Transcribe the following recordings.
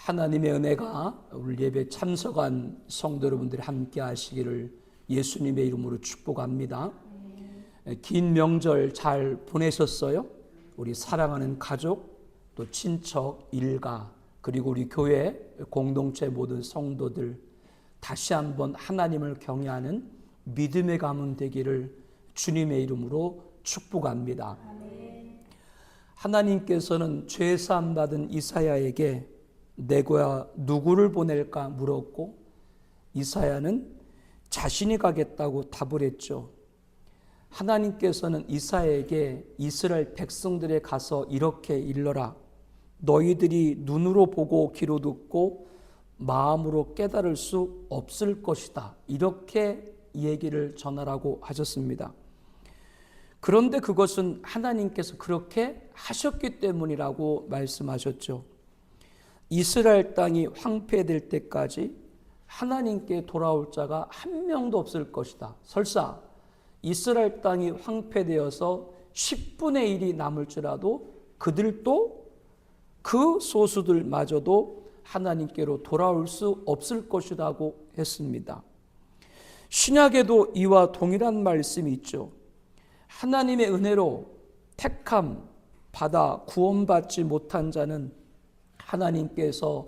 하나님의 은혜가 우리 예배 참석한 성도 여러분들이 함께 하시기를 예수님의 이름으로 축복합니다. 긴 명절 잘 보내셨어요? 우리 사랑하는 가족, 또 친척, 일가, 그리고 우리 교회 공동체 모든 성도들 다시 한번 하나님을 경외하는 믿음의 가문 되기를 주님의 이름으로 축복합니다. 하나님께서는 죄사함 받은 이사야에게 내가 누구를 보낼까 물었고, 이사야는 자신이 가겠다고 답을 했죠. 하나님께서는 이사야에게 이스라엘 백성들에 가서 이렇게 일러라. 너희들이 눈으로 보고 귀로 듣고 마음으로 깨달을 수 없을 것이다. 이렇게 얘기를 전하라고 하셨습니다. 그런데 그것은 하나님께서 그렇게 하셨기 때문이라고 말씀하셨죠. 이스라엘 땅이 황폐될 때까지 하나님께 돌아올 자가 한 명도 없을 것이다. 설사 이스라엘 땅이 황폐되어서 10분의 1이 남을지라도 그들도 그 소수들마저도 하나님께로 돌아올 수 없을 것이라고 했습니다. 신약에도 이와 동일한 말씀이 있죠. 하나님의 은혜로 택함 받아 구원받지 못한 자는 하나님께서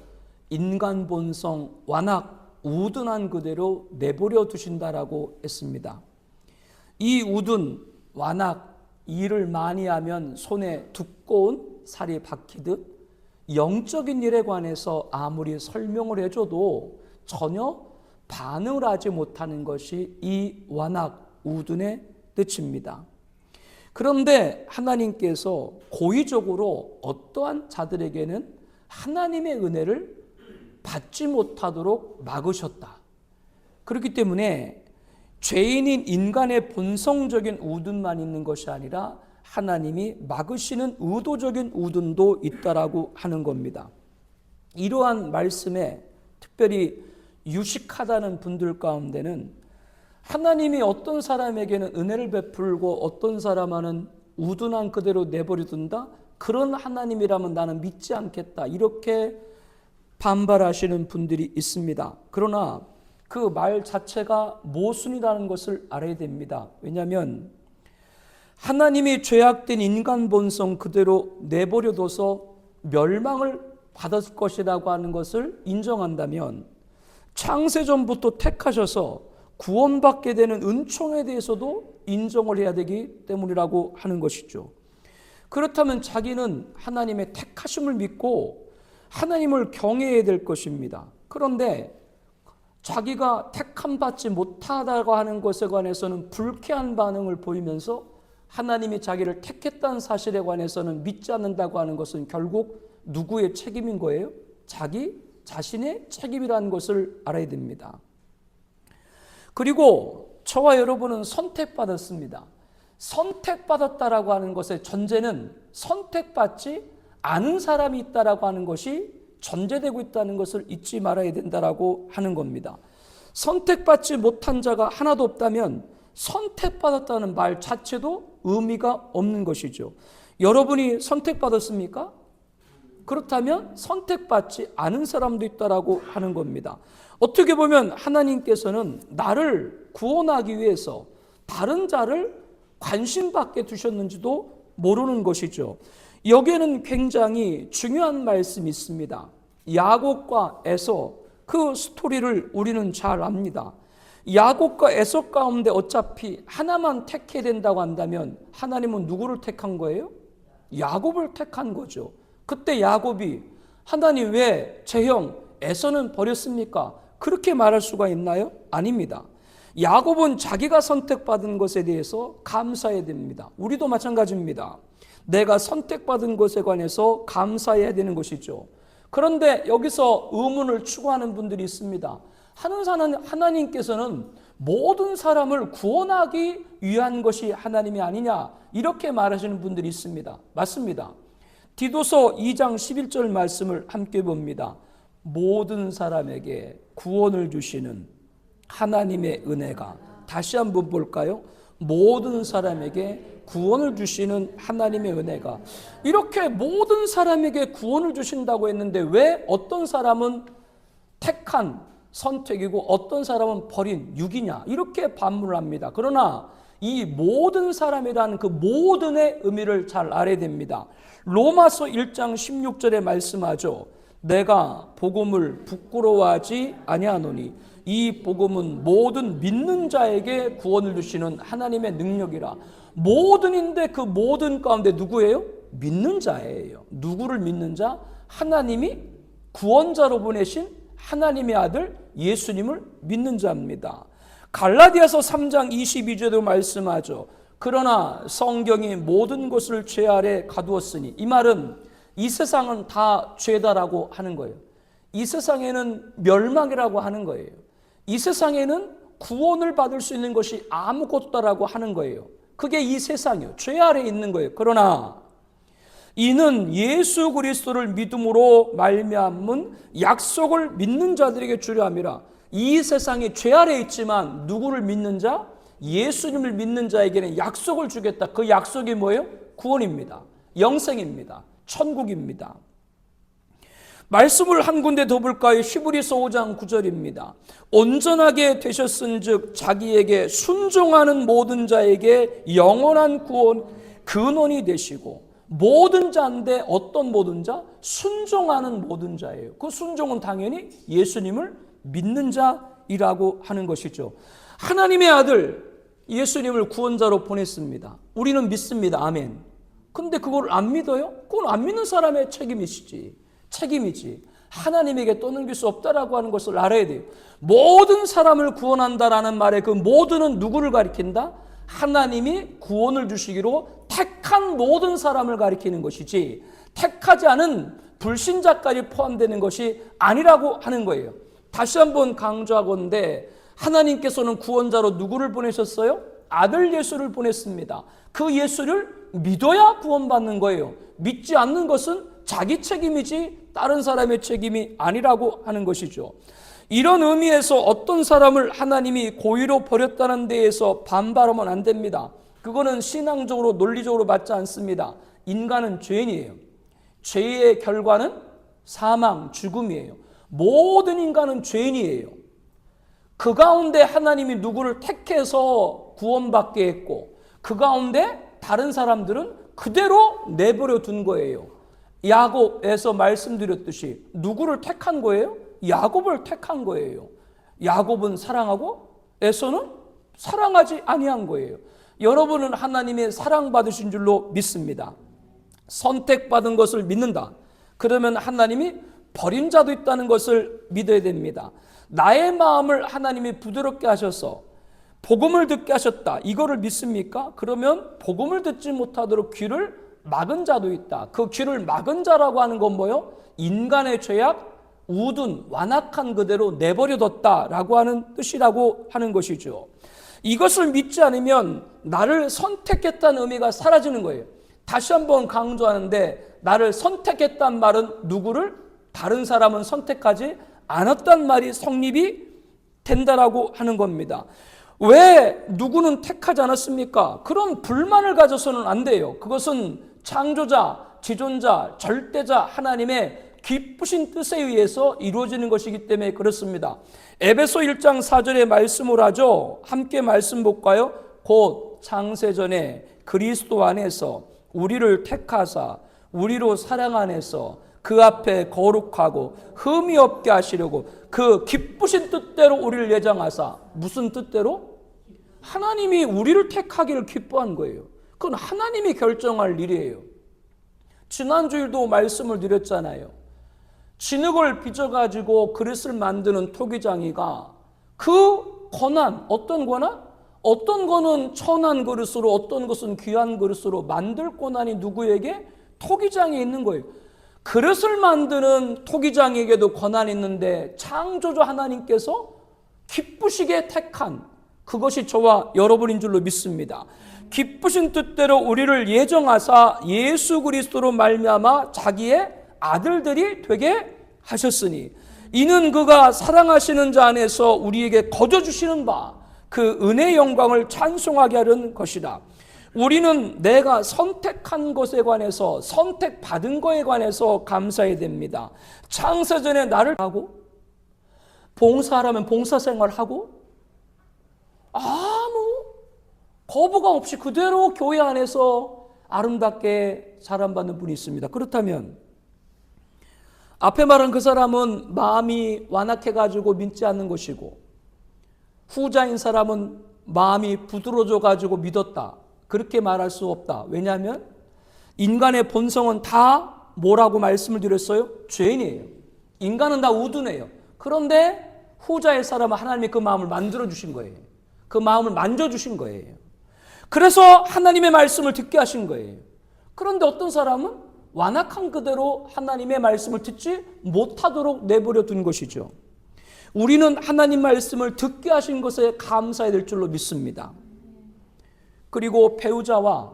인간 본성 완악 우둔한 그대로 내버려 두신다라고 했습니다. 이 우둔 완악 일을 많이 하면 손에 두꺼운 살이 박히듯 영적인 일에 관해서 아무리 설명을 해줘도 전혀 반응을 하지 못하는 것이 이 완악 우둔의 뜻입니다. 그런데 하나님께서 고의적으로 어떠한 자들에게는 하나님의 은혜를 받지 못하도록 막으셨다. 그렇기 때문에 죄인인 인간의 본성적인 우둔만 있는 것이 아니라 하나님이 막으시는 의도적인 우둔도 있다라고 하는 겁니다. 이러한 말씀에 특별히 유식하다는 분들 가운데는 하나님이 어떤 사람에게는 은혜를 베풀고 어떤 사람은 우둔한 그대로 내버려둔다? 그런 하나님이라면 나는 믿지 않겠다. 이렇게 반발하시는 분들이 있습니다. 그러나 그 말 자체가 모순이라는 것을 알아야 됩니다. 왜냐하면 하나님이 죄악된 인간 본성 그대로 내버려둬서 멸망을 받을 것이라고 하는 것을 인정한다면 창세전부터 택하셔서 구원받게 되는 은총에 대해서도 인정을 해야 되기 때문이라고 하는 것이죠. 그렇다면 자기는 하나님의 택하심을 믿고 하나님을 경외해야 될 것입니다. 그런데 자기가 택함 받지 못하다고 하는 것에 관해서는 불쾌한 반응을 보이면서 하나님이 자기를 택했다는 사실에 관해서는 믿지 않는다고 하는 것은 결국 누구의 책임인 거예요? 자기 자신의 책임이라는 것을 알아야 됩니다. 그리고 저와 여러분은 선택받았습니다. 선택받았다라고 하는 것의 전제는 선택받지 않은 사람이 있다라고 하는 것이 전제되고 있다는 것을 잊지 말아야 된다라고 하는 겁니다. 선택받지 못한 자가 하나도 없다면 선택받았다는 말 자체도 의미가 없는 것이죠. 여러분이 선택받았습니까? 그렇다면 선택받지 않은 사람도 있다라고 하는 겁니다. 어떻게 보면 하나님께서는 나를 구원하기 위해서 다른 자를 관심받게 두셨는지도 모르는 것이죠. 여기에는 굉장히 중요한 말씀이 있습니다. 야곱과 에서 그 스토리를 우리는 잘 압니다. 야곱과 에서 가운데 어차피 하나만 택해야 된다고 한다면 하나님은 누구를 택한 거예요? 야곱을 택한 거죠. 그때 야곱이 하나님 왜 제 형 에서는 버렸습니까? 그렇게 말할 수가 있나요? 아닙니다. 야곱은 자기가 선택받은 것에 대해서 감사해야 됩니다. 우리도 마찬가지입니다. 내가 선택받은 것에 관해서 감사해야 되는 것이죠. 그런데 여기서 의문을 추구하는 분들이 있습니다. 하나님께서는 모든 사람을 구원하기 위한 것이 하나님이 아니냐 이렇게 말하시는 분들이 있습니다. 맞습니다. 디도서 2장 11절 말씀을 함께 봅니다. 모든 사람에게 구원을 주시는 하나님의 은혜가, 다시 한번 볼까요? 모든 사람에게 구원을 주시는 하나님의 은혜가, 이렇게 모든 사람에게 구원을 주신다고 했는데 왜 어떤 사람은 택한 선택이고 어떤 사람은 버린 육이냐, 이렇게 반문을 합니다. 그러나 이 모든 사람이라는 그 모든의 의미를 잘 알아야 됩니다. 로마서 1장 16절에 말씀하죠. 내가 복음을 부끄러워하지 아니하노니 이 복음은 모든 믿는 자에게 구원을 주시는 하나님의 능력이라. 모든인데 그 모든 가운데 누구예요? 믿는 자예요. 누구를 믿는 자? 하나님이 구원자로 보내신 하나님의 아들 예수님을 믿는 자입니다. 갈라디아서 3장 22절에도 말씀하죠. 그러나 성경이 모든 것을 죄 아래 가두었으니, 이 말은 이 세상은 다 죄다라고 하는 거예요. 이 세상에는 멸망이라고 하는 거예요. 이 세상에는 구원을 받을 수 있는 것이 아무것도 없다라고 하는 거예요. 그게 이 세상이요. 죄 아래에 있는 거예요. 그러나 이는 예수 그리스도를 믿음으로 말미암은 약속을 믿는 자들에게 주려 함이라. 이 세상이 죄 아래에 있지만 누구를 믿는 자? 예수님을 믿는 자에게는 약속을 주겠다. 그 약속이 뭐예요? 구원입니다. 영생입니다. 천국입니다. 말씀을 한 군데 더 볼까요? 히브리서 5장 9절입니다. 온전하게 되셨은즉 자기에게 순종하는 모든 자에게 영원한 구원 근원이 되시고. 모든 자인데 어떤 모든 자? 순종하는 모든 자예요. 그 순종은 당연히 예수님을 믿는 자이라고 하는 것이죠. 하나님의 아들 예수님을 구원자로 보냈습니다. 우리는 믿습니다. 아멘. 근데 그걸 안 믿어요? 그건 안 믿는 사람의 책임이지. 하나님에게 떠넘길 수 없다라고 하는 것을 알아야 돼요. 모든 사람을 구원한다라는 말의 그 모든은 누구를 가리킨다? 하나님이 구원을 주시기로 택한 모든 사람을 가리키는 것이지, 택하지 않은 불신자까지 포함되는 것이 아니라고 하는 거예요. 다시 한번 강조하건대 하나님께서는 구원자로 누구를 보내셨어요? 아들 예수를 보냈습니다. 그 예수를 믿어야 구원받는 거예요. 믿지 않는 것은 자기 책임이지 다른 사람의 책임이 아니라고 하는 것이죠. 이런 의미에서 어떤 사람을 하나님이 고의로 버렸다는 데에서 반발하면 안 됩니다. 그거는 신앙적으로 논리적으로 맞지 않습니다. 인간은 죄인이에요. 죄의 결과는 사망, 죽음이에요. 모든 인간은 죄인이에요. 그 가운데 하나님이 누구를 택해서 구원받게 했고, 그 가운데 다른 사람들은 그대로 내버려 둔 거예요. 야곱에서 말씀드렸듯이 누구를 택한 거예요? 야곱을 택한 거예요. 야곱은 사랑하고 에서는 사랑하지 아니한 거예요. 여러분은 하나님의 사랑받으신 줄로 믿습니다. 선택받은 것을 믿는다. 그러면 하나님이 버린 자도 있다는 것을 믿어야 됩니다. 나의 마음을 하나님이 부드럽게 하셔서 복음을 듣게 하셨다. 이거를 믿습니까? 그러면 복음을 듣지 못하도록 귀를 막은 자도 있다. 그 귀를 막은 자라고 하는 건 뭐예요? 인간의 죄악, 우둔, 완악한 그대로 내버려뒀다라고 하는 뜻이라고 하는 것이죠. 이것을 믿지 않으면 나를 선택했다는 의미가 사라지는 거예요. 다시 한번 강조하는데, 나를 선택했단 말은 누구를? 다른 사람은 선택하지 않았단 말이 성립이 된다라고 하는 겁니다. 왜 누구는 택하지 않았습니까? 그런 불만을 가져서는 안 돼요. 그것은 창조자, 지존자, 절대자 하나님의 기쁘신 뜻에 의해서 이루어지는 것이기 때문에 그렇습니다. 에베소 1장 4절에 말씀을 하죠. 함께 말씀 볼까요? 곧 창세전에 그리스도 안에서 우리를 택하사 우리로 사랑 안에서 그 앞에 거룩하고 흠이 없게 하시려고 그 기쁘신 뜻대로 우리를 예정하사. 무슨 뜻대로? 하나님이 우리를 택하기를 기뻐한 거예요. 그건 하나님이 결정할 일이에요. 지난주일도 말씀을 드렸잖아요. 진흙을 빚어가지고 그릇을 만드는 토기장이가 그 권한, 어떤 권한? 어떤 거는 천한 그릇으로, 어떤 것은 귀한 그릇으로 만들 권한이 누구에게? 토기장에 있는 거예요. 그릇을 만드는 토기장에게도 권한이 있는데 창조주 하나님께서 기쁘시게 택한 그것이 저와 여러분인 줄로 믿습니다. 기쁘신 뜻대로 우리를 예정하사 예수 그리스도로 말미암아 자기의 아들들이 되게 하셨으니 이는 그가 사랑하시는 자 안에서 우리에게 거저 주시는 바 그 은혜의 영광을 찬송하게 하는 것이다. 우리는 내가 선택한 것에 관해서, 선택받은 것에 관해서 감사해야 됩니다. 창세전에 나를 하고 봉사하라면 봉사생활하고 아무 거부감 없이 그대로 교회 안에서 아름답게 사랑받는 분이 있습니다. 그렇다면 앞에 말한 그 사람은 마음이 완악해가지고 믿지 않는 것이고, 후자인 사람은 마음이 부드러워져가지고 믿었다, 그렇게 말할 수 없다. 왜냐하면 인간의 본성은 다 뭐라고 말씀을 드렸어요? 죄인이에요. 인간은 다 우둔해요. 그런데 후자의 사람은 하나님이 그 마음을 만들어주신 거예요. 그 마음을 만져주신 거예요. 그래서 하나님의 말씀을 듣게 하신 거예요. 그런데 어떤 사람은 완악한 그대로 하나님의 말씀을 듣지 못하도록 내버려 둔 것이죠. 우리는 하나님 말씀을 듣게 하신 것에 감사해야 될 줄로 믿습니다. 그리고 배우자와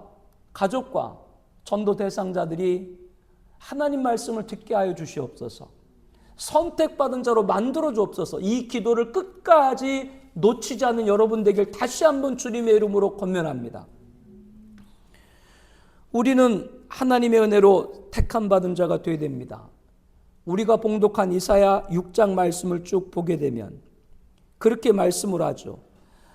가족과 전도 대상자들이 하나님 말씀을 듣게 하여 주시옵소서. 선택받은 자로 만들어 주옵소서. 이 기도를 끝까지 놓치지 않는 여러분 되길 다시 한번 주님의 이름으로 권면합니다. 우리는 하나님의 은혜로 택함 받은 자가 되어야 됩니다. 우리가 봉독한 이사야 6장 말씀을 쭉 보게 되면 그렇게 말씀을 하죠.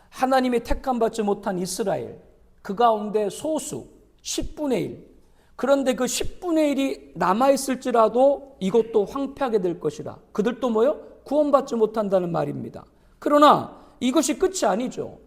하나님이 택함 받지 못한 이스라엘, 그 가운데 소수 10분의 1, 그런데 그 10분의 1이 남아있을지라도 이것도 황폐하게 될 것이라. 그들도 뭐요? 구원받지 못한다는 말입니다. 그러나 이것이 끝이 아니죠.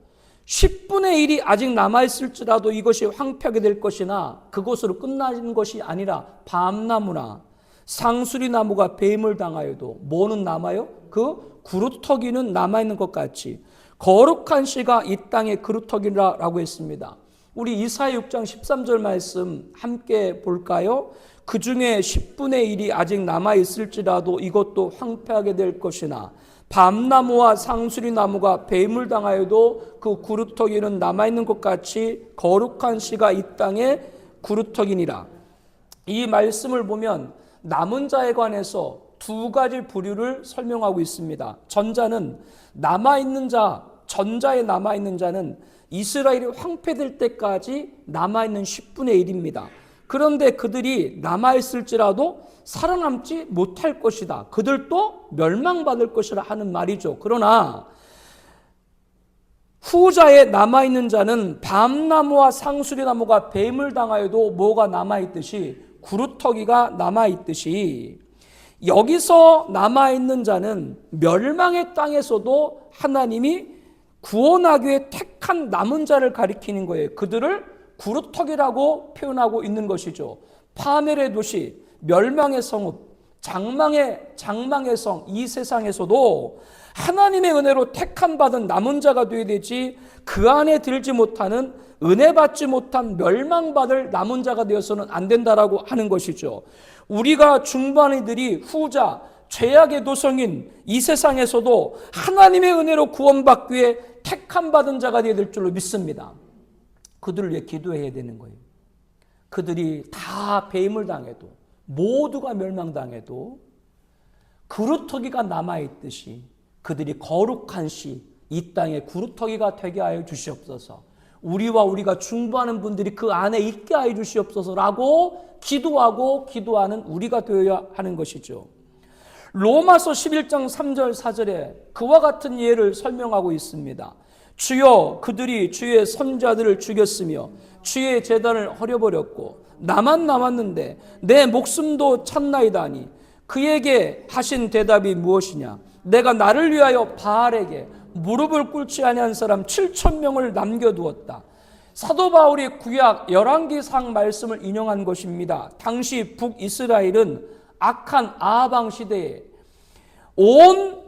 10분의 1이 아직 남아있을지라도 이것이 황폐하게 될 것이나 그것으로 끝나는 것이 아니라 밤나무나 상수리나무가 뱀을 당하여도 뭐는 남아요? 그 구루터기는 남아있는 것 같이 거룩한 씨가 이 땅의 그루터기라고 했습니다. 우리 이사야 6장 13절 말씀 함께 볼까요? 그 중에 10분의 1이 아직 남아있을지라도 이것도 황폐하게 될 것이나 밤나무와 상수리나무가 뱀을 당하여도 그 구루터기는 남아있는 것 같이 거룩한 씨가 이 땅의 구루터기니라. 이 말씀을 보면 남은 자에 관해서 두 가지 부류를 설명하고 있습니다. 전자는 남아있는 자, 전자에 남아있는 자는 이스라엘이 황폐될 때까지 남아있는 10분의 1입니다. 그런데 그들이 남아있을지라도 살아남지 못할 것이다. 그들도 멸망받을 것이라 하는 말이죠. 그러나 후자에 남아있는 자는 밤나무와 상수리나무가 뱀을 당하여도 뭐가 남아있듯이 구루터기가 남아있듯이 여기서 남아있는 자는 멸망의 땅에서도 하나님이 구원하기 위해 택한 남은 자를 가리키는 거예요. 그들을 구루터기라고 표현하고 있는 것이죠. 파멸의 도시, 멸망의 성읍, 장망의 성, 이 세상에서도 하나님의 은혜로 택함 받은 남은 자가 되어야 되지, 그 안에 들지 못하는, 은혜 받지 못한 멸망받을 남은 자가 되어서는 안 된다라고 하는 것이죠. 우리가 중반이들이 후자, 죄악의 도성인 이 세상에서도 하나님의 은혜로 구원받기 위해 택함 받은 자가 되어야 될 줄로 믿습니다. 그들을 위해 기도해야 되는 거예요. 그들이 다 배임을 당해도, 모두가 멸망당해도 구루터기가 남아있듯이 그들이 거룩한 시, 이 땅에 구루터기가 되게 하여 주시옵소서. 우리와 우리가 중보하는 분들이 그 안에 있게 하여 주시옵소서라고 기도하고 기도하는 우리가 되어야 하는 것이죠. 로마서 11장 3절 4절에 그와 같은 예를 설명하고 있습니다. 주여, 그들이 주의 선자들을 죽였으며 주의 제단을 헐어버렸고 나만 남았는데 내 목숨도 찾나이다니 그에게 하신 대답이 무엇이냐? 내가 나를 위하여 바알에게 무릎을 꿇지 아니한 사람 7,000명을 남겨두었다. 사도 바울이 구약 열왕기상 말씀을 인용한 것입니다. 당시 북이스라엘은 악한 아방 시대에 온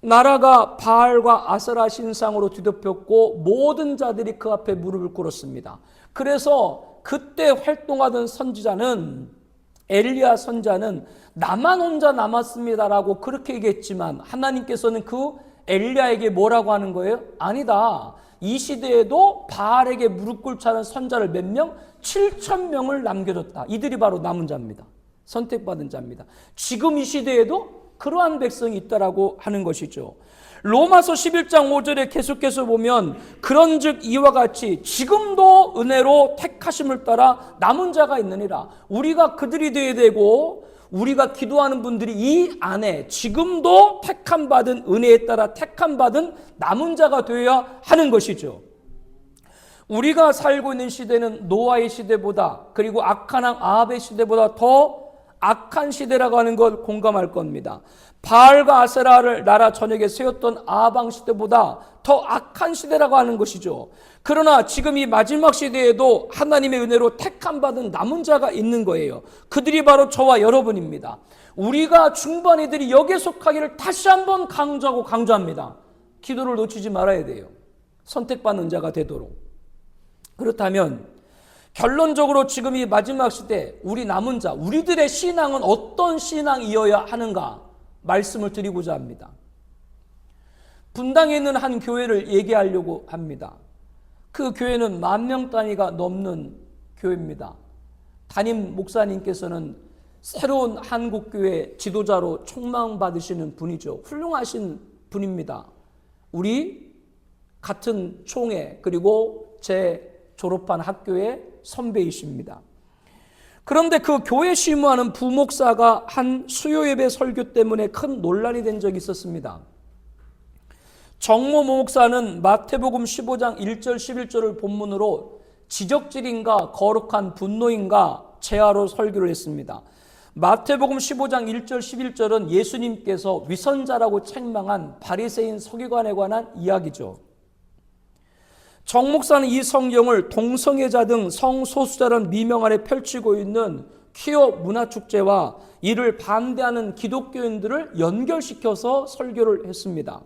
나라가 바알과 아세라 신상으로 뒤덮였고 모든 자들이 그 앞에 무릎을 꿇었습니다. 그래서 그때 활동하던 선지자는, 엘리야 선자는 나만 혼자 남았습니다라고 그렇게 얘기했지만 하나님께서는 그 엘리야에게 뭐라고 하는 거예요? 아니다. 이 시대에도 바알에게 무릎 꿇지 않은 선자를 몇 명? 7,000명을 남겨뒀다. 이들이 바로 남은 자입니다. 선택받은 자입니다. 지금 이 시대에도 그러한 백성이 있다라고 하는 것이죠. 로마서 11장 5절에 계속해서 보면 그런즉 이와 같이 지금도 은혜로 택하심을 따라 남은 자가 있느니라. 우리가 그들이 되어야 되고 우리가 기도하는 분들이 이 안에 지금도 택함 받은 은혜에 따라 택함 받은 남은 자가 되어야 하는 것이죠. 우리가 살고 있는 시대는 노아의 시대보다 그리고 악한 왕 아합의 시대보다 더 악한 시대라고 하는 걸 공감할 겁니다. 바알과 아세라를 나라 전역에 세웠던 아방 시대보다 더 악한 시대라고 하는 것이죠. 그러나 지금 이 마지막 시대에도 하나님의 은혜로 택함 받은 남은 자가 있는 거예요. 그들이 바로 저와 여러분입니다. 우리가 중반이들이 여기에 속하기를 다시 한번 강조하고 강조합니다. 기도를 놓치지 말아야 돼요. 선택받는 자가 되도록. 그렇다면 결론적으로 지금 이 마지막 시대 우리 남은 자, 우리들의 신앙은 어떤 신앙이어야 하는가 말씀을 드리고자 합니다. 분당에 있는 한 교회를 얘기하려고 합니다. 그 교회는 10,000명 단위가 넘는 교회입니다. 담임 목사님께서는 새로운 한국교회 지도자로 촉망받으시는 분이죠. 훌륭하신 분입니다. 우리 같은 총회 그리고 제 졸업한 학교의 선배이십니다. 그런데 그 교회 시무하는 부목사가 한 수요예배 설교 때문에 큰 논란이 된 적이 있었습니다. 정모 목사는 마태복음 15장 1절 11절을 본문으로 지적질인가 거룩한 분노인가 제하로 설교를 했습니다. 마태복음 15장 1절 11절은 예수님께서 위선자라고 책망한 바리새인 서기관에 관한 이야기죠. 정 목사는 이 성경을 동성애자 등 성소수자라는 미명 아래 펼치고 있는 퀴어 문화축제와 이를 반대하는 기독교인들을 연결시켜서 설교를 했습니다.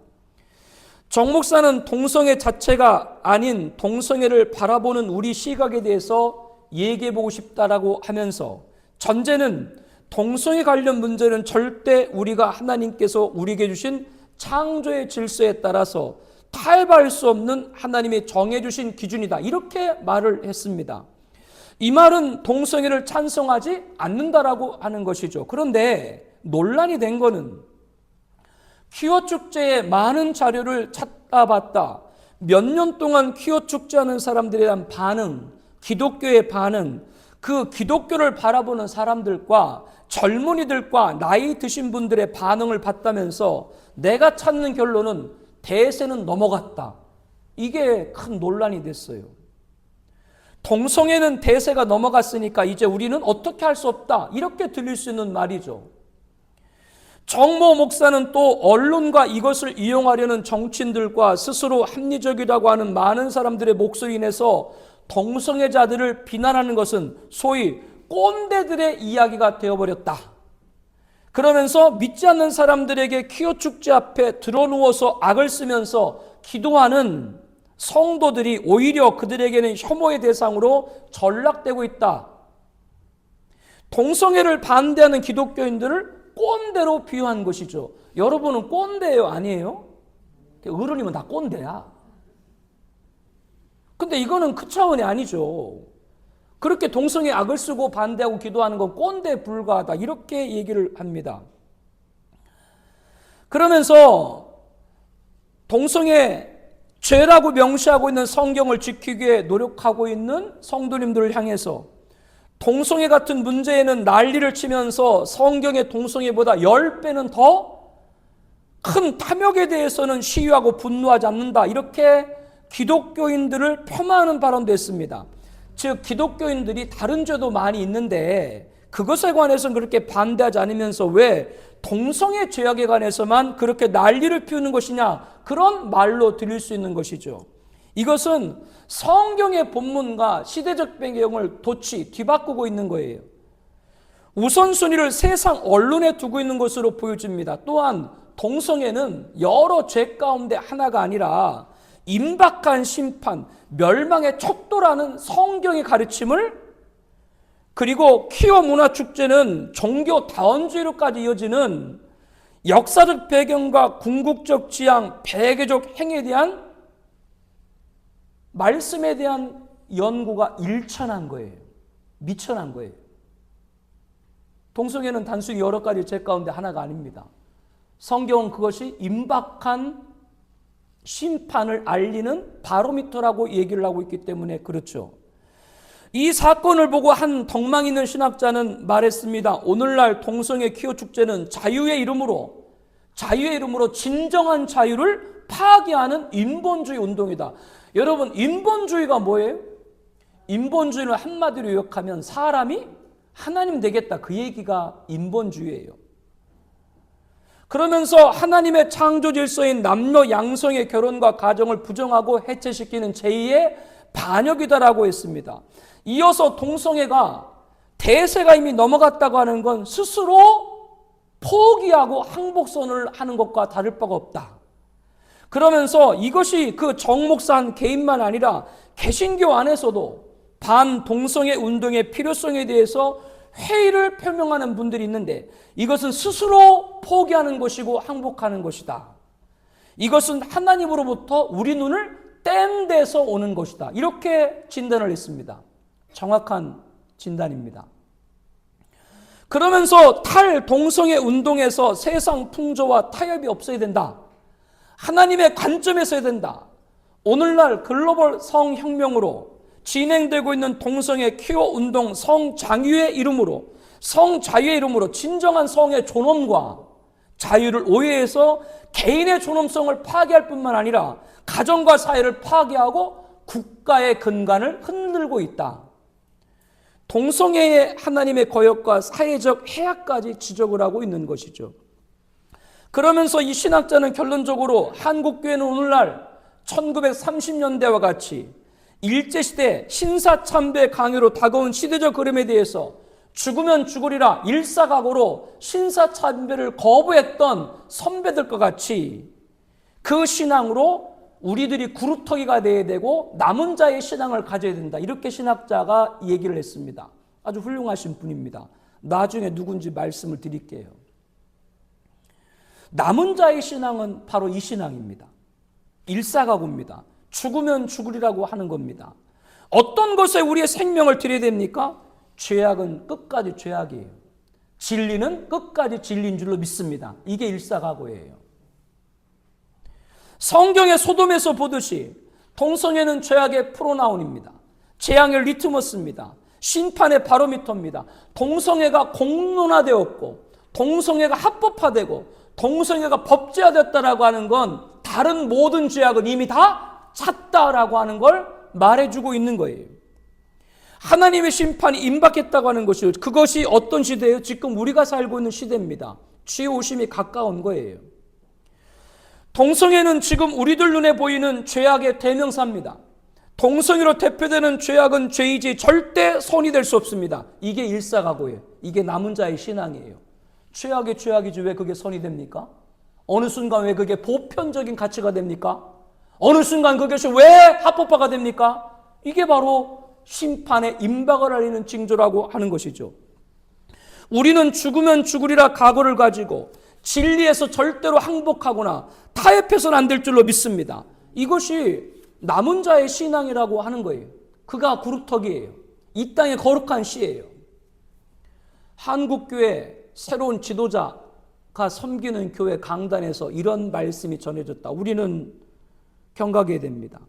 정 목사는 동성애 자체가 아닌 동성애를 바라보는 우리 시각에 대해서 얘기해보고 싶다라고 하면서 전제는 동성애 관련 문제는 절대 우리가 하나님께서 우리에게 주신 창조의 질서에 따라서 타협할 수 없는 하나님이 정해주신 기준이다. 이렇게 말을 했습니다. 이 말은 동성애를 찬성하지 않는다라고 하는 것이죠. 그런데 논란이 된 거는 퀴어 축제에 많은 자료를 찾다 봤다. 몇 년 동안 퀴어 축제하는 사람들에 대한 반응, 기독교의 반응, 그 기독교를 바라보는 사람들과 젊은이들과 나이 드신 분들의 반응을 봤다면서 내가 찾는 결론은 대세는 넘어갔다. 이게 큰 논란이 됐어요. 동성애는 대세가 넘어갔으니까 이제 우리는 어떻게 할 수 없다. 이렇게 들릴 수 있는 말이죠. 정모 목사는 또 언론과 이것을 이용하려는 정치인들과 스스로 합리적이라고 하는 많은 사람들의 목소리 인해서 동성애자들을 비난하는 것은 소위 꼰대들의 이야기가 되어버렸다. 그러면서 믿지 않는 사람들에게 퀴어 축제 앞에 드러누워서 악을 쓰면서 기도하는 성도들이 오히려 그들에게는 혐오의 대상으로 전락되고 있다. 동성애를 반대하는 기독교인들을 꼰대로 비유한 것이죠. 여러분은 꼰대예요? 아니에요? 어른이면 다 꼰대야. 근데 이거는 그 차원이 아니죠. 그렇게 동성애 악을 쓰고 반대하고 기도하는 건 꼰대에 불과하다. 이렇게 얘기를 합니다. 그러면서 동성애 죄라고 명시하고 있는 성경을 지키기 위해 노력하고 있는 성도님들을 향해서 동성애 같은 문제에는 난리를 치면서 성경의 동성애보다 10배는 더 큰 탐욕에 대해서는 시위하고 분노하지 않는다. 이렇게 기독교인들을 폄하하는 발언도 했습니다. 즉 기독교인들이 다른 죄도 많이 있는데 그것에 관해서는 그렇게 반대하지 않으면서 왜 동성애 죄악에 관해서만 그렇게 난리를 피우는 것이냐, 그런 말로 들릴 수 있는 것이죠. 이것은 성경의 본문과 시대적 배경을 뒤바꾸고 있는 거예요. 우선순위를 세상 언론에 두고 있는 것으로 보여집니다. 또한 동성애는 여러 죄 가운데 하나가 아니라 임박한 심판, 멸망의 척도라는 성경의 가르침을, 그리고 퀴어 문화축제는 종교 다원주의로까지 이어지는 역사적 배경과 궁극적 지향, 배교적 행위에 대한 말씀에 대한 연구가 일천한 거예요. 미천한 거예요. 동성애는 단순히 여러 가지 죄 가운데 하나가 아닙니다. 성경은 그것이 임박한 심판을 알리는 바로미터라고 얘기를 하고 있기 때문에 그렇죠. 이 사건을 보고 한 덕망 있는 신학자는 말했습니다. 오늘날 동성애 퀴어 축제는 자유의 이름으로 진정한 자유를 파괴하는 인본주의 운동이다. 여러분, 인본주의가 뭐예요? 인본주의를 한마디로 요약하면 사람이 하나님 되겠다, 그 얘기가 인본주의예요. 그러면서 하나님의 창조 질서인 남녀 양성의 결혼과 가정을 부정하고 해체시키는 제2의 반역이다라고 했습니다. 이어서 동성애가 대세가 이미 넘어갔다고 하는 건 스스로 포기하고 항복선을 하는 것과 다를 바가 없다. 그러면서 이것이 그 정 목사 한 개인만 아니라 개신교 안에서도 반동성애 운동의 필요성에 대해서 회의를 표명하는 분들이 있는데, 이것은 스스로 포기하는 것이고 항복하는 것이다. 이것은 하나님으로부터 우리 눈을 뗀 데서 오는 것이다. 이렇게 진단을 했습니다. 정확한 진단입니다. 그러면서 탈동성애 운동에서 세상 풍조와 타협이 없어야 된다. 하나님의 관점에서 해야 된다. 오늘날 글로벌 성혁명으로 진행되고 있는 동성애 퀴어 운동 성장유의 이름으로, 성자유의 이름으로 진정한 성의 존엄과 자유를 오해해서 개인의 존엄성을 파괴할 뿐만 아니라 가정과 사회를 파괴하고 국가의 근간을 흔들고 있다. 동성애의 하나님의 거역과 사회적 해악까지 지적을 하고 있는 것이죠. 그러면서 이 신학자는 결론적으로 한국교회는 오늘날 1930년대와 같이 일제시대 신사참배 강요로 다가온 시대적 흐름에 대해서 죽으면 죽으리라 일사각오로 신사참배를 거부했던 선배들과 같이 그 신앙으로 우리들이 구루터기가 돼야 되고 남은 자의 신앙을 가져야 된다. 이렇게 신학자가 얘기를 했습니다. 아주 훌륭하신 분입니다. 나중에 누군지 말씀을 드릴게요. 남은 자의 신앙은 바로 이 신앙입니다. 일사각오입니다. 죽으면 죽으리라고 하는 겁니다. 어떤 것에 우리의 생명을 드려야 됩니까? 죄악은 끝까지 죄악이에요. 진리는 끝까지 진리인 줄로 믿습니다. 이게 일사각오예요. 성경의 소돔에서 보듯이 동성애는 죄악의 프로나운입니다. 재앙의 리트머스입니다. 심판의 바로미터입니다. 동성애가 공론화되었고 동성애가 합법화되고 동성애가 법제화됐다라고 하는 건 다른 모든 죄악은 이미 다 찼다라고 하는 걸 말해주고 있는 거예요. 하나님의 심판이 임박했다고 하는 것이요. 그것이 어떤 시대예요? 지금 우리가 살고 있는 시대입니다. 주의 오심이 가까운 거예요. 동성애는 지금 우리들 눈에 보이는 죄악의 대명사입니다. 동성애로 대표되는 죄악은 죄이지 절대 선이 될 수 없습니다. 이게 일사각오예요. 이게 남은 자의 신앙이에요. 죄악이 죄악이지 왜 그게 선이 됩니까? 어느 순간 왜 그게 보편적인 가치가 됩니까? 어느 순간 그것이 왜 합법화가 됩니까? 이게 바로 심판의 임박을 알리는 징조라고 하는 것이죠. 우리는 죽으면 죽으리라 각오를 가지고 진리에서 절대로 항복하거나 타협해서는 안 될 줄로 믿습니다. 이것이 남은 자의 신앙이라고 하는 거예요. 그가 구루터기예요. 이 땅의 거룩한 씨예요. 한국교회 새로운 지도자가 섬기는 교회 강단에서 이런 말씀이 전해졌다. 우리는 경각해야 됩니다.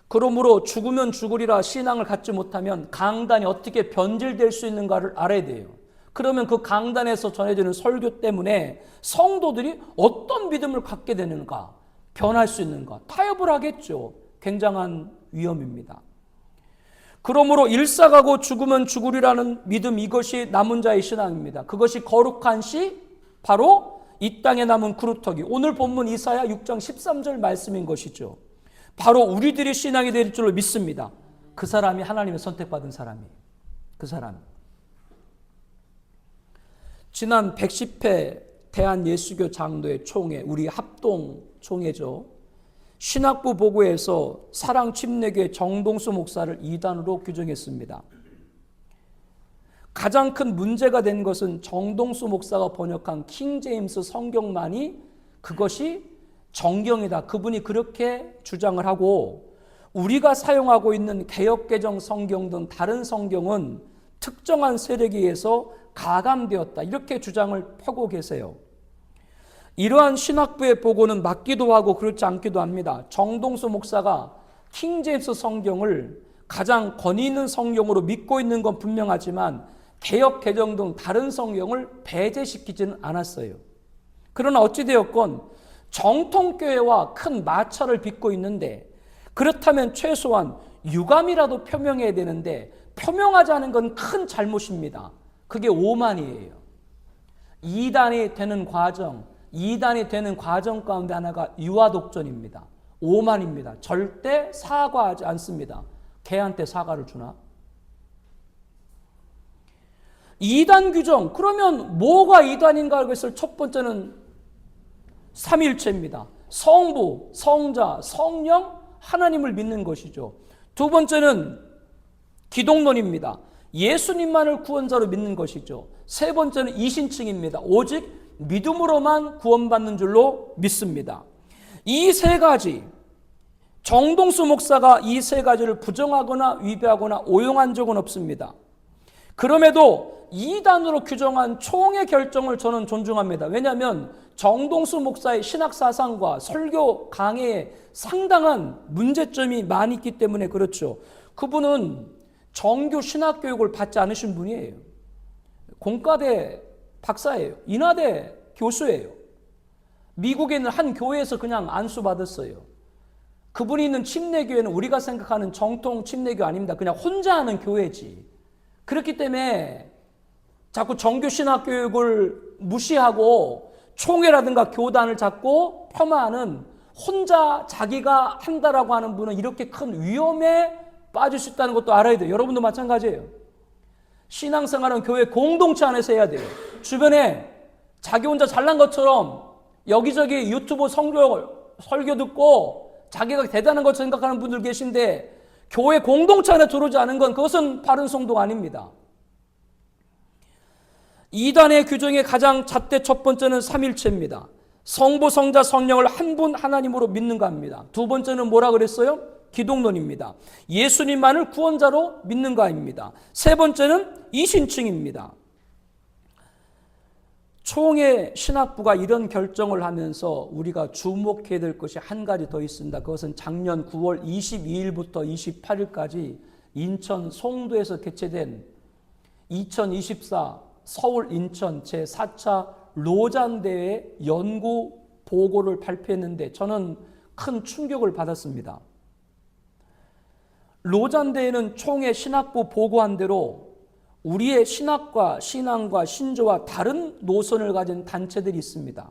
그러므로 죽으면 죽으리라 신앙을 갖지 못하면 강단이 어떻게 변질될 수 있는가를 알아야 돼요. 그러면 그 강단에서 전해지는 설교 때문에 성도들이 어떤 믿음을 갖게 되는가, 변할 수 있는가, 타협을 하겠죠. 굉장한 위험입니다. 그러므로 일사가고 죽으면 죽으리라는 믿음, 이것이 남은 자의 신앙입니다. 그것이 거룩한 시, 바로 이 땅에 남은 구루터기. 오늘 본문 이사야 6장 13절 말씀인 것이죠. 바로 우리들의 신앙이 될 줄로 믿습니다. 그 사람이 하나님의 선택받은 사람이에요. 그 사람. 지난 110회 대한예수교 장로회 총회, 우리 합동 총회죠. 신학부 보고에서 사랑 침례교회 정동수 목사를 이단으로 규정했습니다. 가장 큰 문제가 된 것은 정동수 목사가 번역한 킹제임스 성경만이 그것이 정경이다. 그분이 그렇게 주장을 하고 우리가 사용하고 있는 개역개정 성경 등 다른 성경은 특정한 세력에 의해서 가감되었다. 이렇게 주장을 펴고 계세요. 이러한 신학부의 보고는 맞기도 하고 그렇지 않기도 합니다. 정동수 목사가 킹제임스 성경을 가장 권위 있는 성경으로 믿고 있는 건 분명하지만 개역 개정 등 다른 성경을 배제시키지는 않았어요. 그러나 어찌되었건 정통교회와 큰 마찰을 빚고 있는데, 그렇다면 최소한 유감이라도 표명해야 되는데 표명하지 않은 건 큰 잘못입니다. 그게 오만이에요. 이단이 되는 과정 가운데 하나가 유아독존입니다. 오만입니다. 절대 사과하지 않습니다. 걔한테 사과를 주나? 이단 규정, 그러면 뭐가 이단인가 했을 첫 번째는 삼위일체입니다. 성부, 성자, 성령, 하나님을 믿는 것이죠. 두 번째는 기독론입니다. 예수님만을 구원자로 믿는 것이죠. 세 번째는 이신층입니다. 오직 믿음으로만 구원받는 줄로 믿습니다. 이 세 가지, 정동수 목사가 이 세 가지를 부정하거나 위배하거나 오용한 적은 없습니다. 그럼에도 이단으로 규정한 총의 결정을 저는 존중합니다. 왜냐하면 정동수 목사의 신학 사상과 설교 강해에 상당한 문제점이 많이 있기 때문에 그렇죠. 그분은 정규 신학 교육을 받지 않으신 분이에요. 공과대 박사예요. 인하대 교수예요. 미국에 있는 한 교회에서 그냥 안수받았어요. 그분이 있는 침례교회는 우리가 생각하는 정통 침례교 아닙니다. 그냥 혼자 하는 교회지. 그렇기 때문에 자꾸 정규 신학 교육을 무시하고 총회라든가 교단을 잡고 폄하하는, 혼자 자기가 한다라고 하는 분은 이렇게 큰 위험에 빠질 수 있다는 것도 알아야 돼요. 여러분도 마찬가지예요. 신앙생활은 교회 공동체 안에서 해야 돼요. 주변에 자기 혼자 잘난 것처럼 여기저기 유튜브 설교 듣고 자기가 대단한 것 생각하는 분들 계신데 교회 공동체 안에 들어오지 않은 건 그것은 바른 성도가 아닙니다. 이단의 규정의 가장 잣대 첫 번째는 삼일체입니다. 성부, 성자, 성령을 한 분 하나님으로 믿는가 합니다. 두 번째는 뭐라 그랬어요? 기독론입니다. 예수님만을 구원자로 믿는가입니다. 세 번째는 이신층입니다. 총회 신학부가 이런 결정을 하면서 우리가 주목해야 될 것이 한 가지 더 있습니다. 그것은 작년 9월 22일부터 28일까지 인천 송도에서 개최된 2024 서울 인천 제4차 로잔대회 연구 보고를 발표했는데 저는 큰 충격을 받았습니다. 로잔대회는 총회 신학부 보고한 대로 우리의 신학과 신앙과 신조와 다른 노선을 가진 단체들이 있습니다.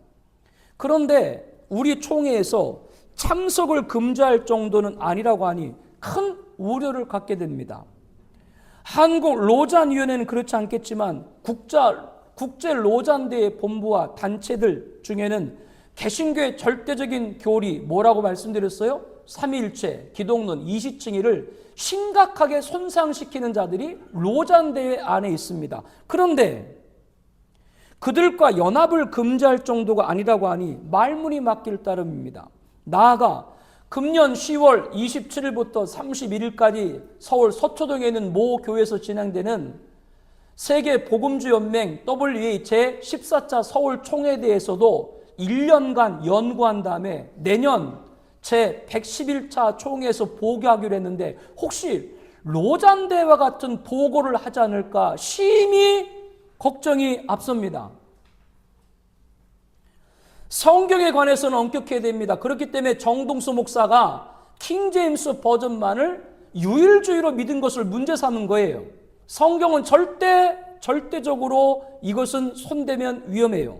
그런데 우리 총회에서 참석을 금지할 정도는 아니라고 하니 큰 우려를 갖게 됩니다. 한국 로잔위원회는 그렇지 않겠지만 국제 로잔대회 본부와 단체들 중에는 개신교의 절대적인 교리 뭐라고 말씀드렸어요? 삼위일체, 기독론, 이시층이를 심각하게 손상시키는 자들이 로잔대회 안에 있습니다. 그런데 그들과 연합을 금지할 정도가 아니라고 하니 말문이 막힐 따름입니다. 나아가 금년 10월 27일부터 31일까지 서울 서초동에 있는 모 교회에서 진행되는 세계복음주연맹 WA 제14차 서울 총회에 대해서도 1년간 연구한 다음에 내년 제111차 총회에서 보고하기로 했는데 혹시 로잔대회와 같은 보고를 하지 않을까 심히 걱정이 앞섭니다. 성경에 관해서는 엄격해야 됩니다. 그렇기 때문에 정동수 목사가 킹제임스 버전만을 유일주의로 믿은 것을 문제 삼은 거예요. 성경은 절대적으로 이것은 손대면 위험해요.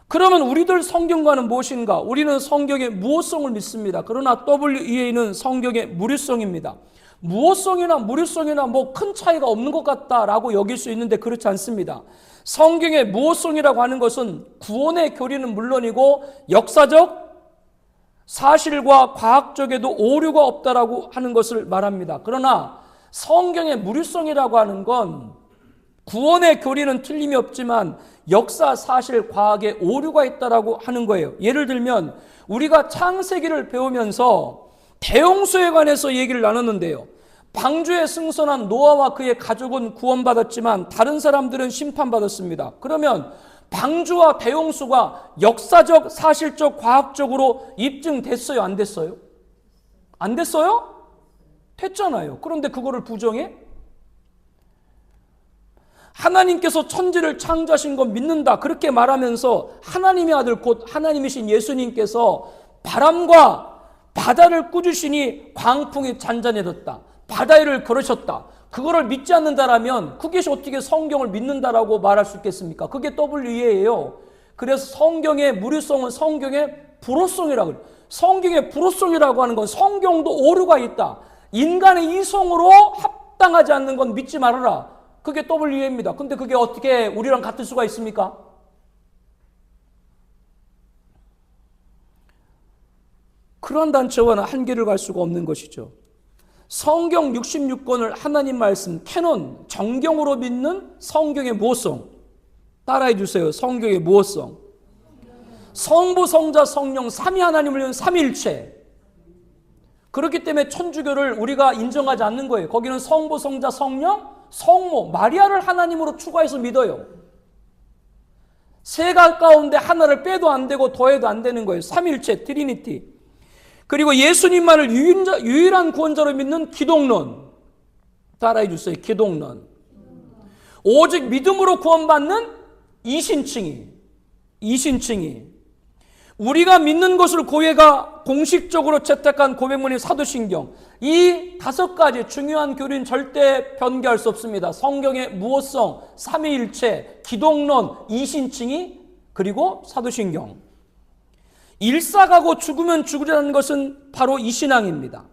그러면 우리들 성경과는 무엇인가? 우리는 성경의 무호성을 믿습니다. 그러나 WEA는 성경의 무료성입니다. 무호성이나 무료성이나 뭐 큰 차이가 없는 것 같다라고 여길 수 있는데 그렇지 않습니다. 성경의 무호성이라고 하는 것은 구원의 교리는 물론이고 역사적 사실과 과학적에도 오류가 없다라고 하는 것을 말합니다. 그러나 성경의 무료성이라고 하는 건 구원의 교리는 틀림이 없지만 역사, 사실, 과학에 오류가 있다라고 하는 거예요. 예를 들면 우리가 창세기를 배우면서 대홍수에 관해서 얘기를 나눴는데요. 방주에 승선한 노아와 그의 가족은 구원받았지만 다른 사람들은 심판받았습니다. 그러면 방주와 대홍수가 역사적, 사실적, 과학적으로 입증됐어요? 안 됐어요? 안 됐어요? 됐잖아요. 그런데 그거를 부정해? 하나님께서 천지를 창조하신 건 믿는다. 그렇게 말하면서 하나님의 아들 곧 하나님이신 예수님께서 바람과 바다를 꾸짖으시니 광풍이 잔잔해졌다. 바다를 걸으셨다. 그거를 믿지 않는다라면 그게 어떻게 성경을 믿는다라고 말할 수 있겠습니까? 그게 WEA예요. 그래서 성경의 무리성은 성경의 불호성이라고 해요. 성경의 불호성이라고 하는 건 성경도 오류가 있다. 인간의 이성으로 합당하지 않는 건 믿지 말아라. 그게 WEA입니다. 근데 그게 어떻게 우리랑 같을 수가 있습니까? 그러한 단체와는 한계를 갈 수가 없는 것이죠. 성경 66권을 하나님 말씀, 캐논, 정경으로 믿는 성경의 무엇성. 따라해 주세요. 성경의 무엇성. 성부, 성자, 성령, 삼위 하나님을 위한 삼위일체. 그렇기 때문에 천주교를 우리가 인정하지 않는 거예요. 거기는 성부, 성자, 성령, 성모, 마리아를 하나님으로 추가해서 믿어요. 세 가운데 하나를 빼도 안 되고 더해도 안 되는 거예요. 삼위일체, 트리니티. 그리고 예수님만을 유일한 구원자로 믿는 기독론. 따라해 주세요. 기독론. 오직 믿음으로 구원받는 이신칭이. 우리가 믿는 것을 교회가 공식적으로 채택한 고백문인 사도신경. 이 5가지 중요한 교리는 절대 변개할 수 없습니다. 성경의 무엇성, 삼위일체, 기독론, 이신칭이, 그리고 사도신경. 일사가고 죽으면 죽으라는 것은 바로 이 신앙입니다.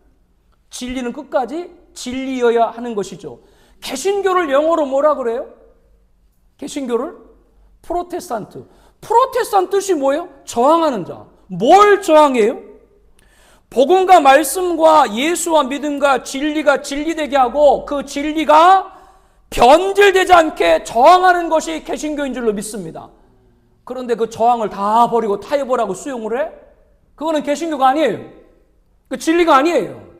진리는 끝까지 진리여야 하는 것이죠. 개신교를 영어로 뭐라 그래요? 개신교를 프로테스탄트. 프로테스탄트 뜻이 뭐예요? 저항하는 자. 뭘 저항해요? 복음과 말씀과 예수와 믿음과 진리가 진리되게 하고 그 진리가 변질되지 않게 저항하는 것이 개신교인 줄로 믿습니다. 그런데 그 저항을 다 버리고 타협을 수용을 해? 그거는 개신교가 아니에요. 그 진리가 아니에요.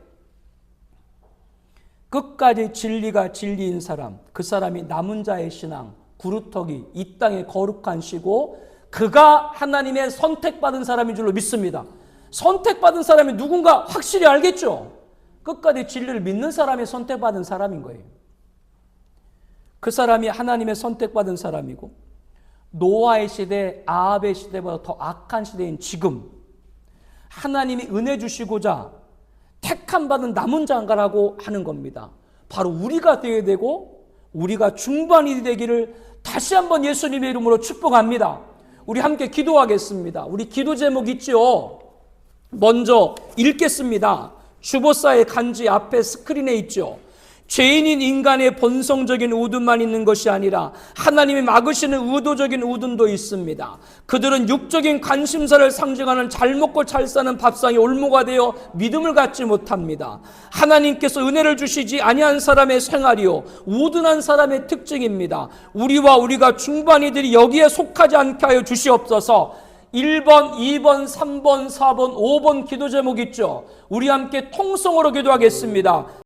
끝까지 진리가 진리인 사람, 그 사람이 남은 자의 신앙, 구루터기, 이 땅의 거룩한 시고 그가 하나님의 선택받은 사람인 줄로 믿습니다. 선택받은 사람이 누군가 확실히 알겠죠? 끝까지 진리를 믿는 사람이 선택받은 사람인 거예요. 그 사람이 하나님의 선택받은 사람이고 노아의 시대, 아합의 시대보다 더 악한 시대인 지금 하나님이 은혜 주시고자 택함 받은 남은 자가라고 하는 겁니다. 바로 우리가 되어야 되고 우리가 중반이 되기를 다시 한번 예수님의 이름으로 축복합니다. 우리 함께 기도하겠습니다. 우리 기도 제목 있죠? 먼저 읽겠습니다. 주보사의 간지 앞에 스크린에 있죠. 죄인인 인간의 본성적인 의도만 있는 것이 아니라 하나님이 막으시는 의도적인 의도도 있습니다. 그들은 육적인 관심사를 상징하는 잘 먹고 잘 사는 밥상의 올무가 되어 믿음을 갖지 못합니다. 하나님께서 은혜를 주시지 아니한 사람의 생활이요 우둔한 사람의 특징입니다. 우리가 중반이들이 여기에 속하지 않게 하여 주시옵소서. 1번, 2번, 3번, 4번, 5번 기도 제목 있죠. 우리 함께 통성으로 기도하겠습니다.